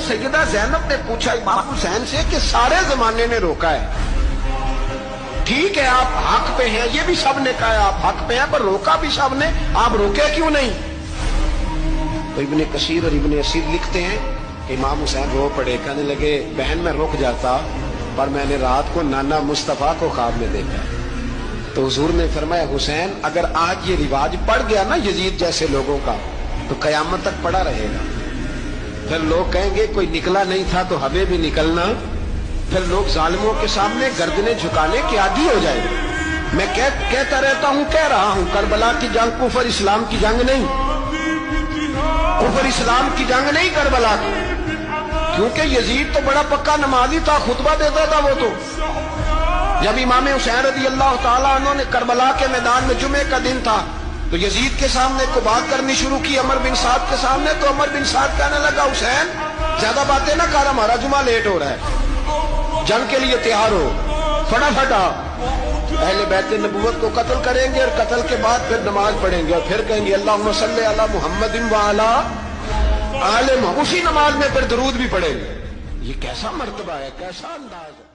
सैयदा ज़ैनब ने पूछा इमाम हुसैन से कि सारे जमाने ने रोका है, ठीक है आप हक पे हैं, ये भी सब ने कहा है आप हक पे हैं, पर रोका भी सब ने, आप रोके क्यों नहीं? तो इब्ने कसीर और इब्ने असीर लिखते हैं इमाम हुसैन रो पड़े, कहने लगे बहन मैं रुक जाता, पर मैंने रात को नाना मुस्तफा को ख्वाब में देखा। तो हुजूर ने फरमाया हुसैन अगर आज ये रिवाज पड़ गया ना यजीद जैसे लोगों का, तो कयामत तक पड़ा रहेगा। फिर लोग कहेंगे कोई निकला नहीं था तो हमें भी निकलना, फिर लोग जालिमों के सामने गर्दनें झुकाने के आदी हो जाएंगे। मैं कहता रहता हूं, कह रहा हूं, करबला की जंग कुफर इस्लाम की जंग नहीं, कुफर इस्लाम की जंग नहीं करबला की, क्योंकि यजीद तो बड़ा पक्का नमाजी था, खुतबा देता था वो तो। जब इमाम हुसैन रज़ी अल्लाह ताला अन्हु ने करबला के मैदान में जुमे का दिन था तो यजीद के सामने को बात करनी शुरू की, अमर बिन साद के सामने। तो अमर बिन साद कहने लगा हुसैन ज्यादा बातें ना कर, हमारा जुमा लेट हो रहा है, जंग के लिए तैयार हो, फटाफट आ। अहले बैत नबुव्वत को कत्ल करेंगे और कत्ल के बाद फिर नमाज पढ़ेंगे और फिर कहेंगे अल्लाहुम्मा सल्ली अला मुहम्मदिन व अला आले मुहम्मद, उसी नमाज में फिर दरूद भी पढ़ेंगे। ये कैसा मर्तबा है, कैसा अंदाज है।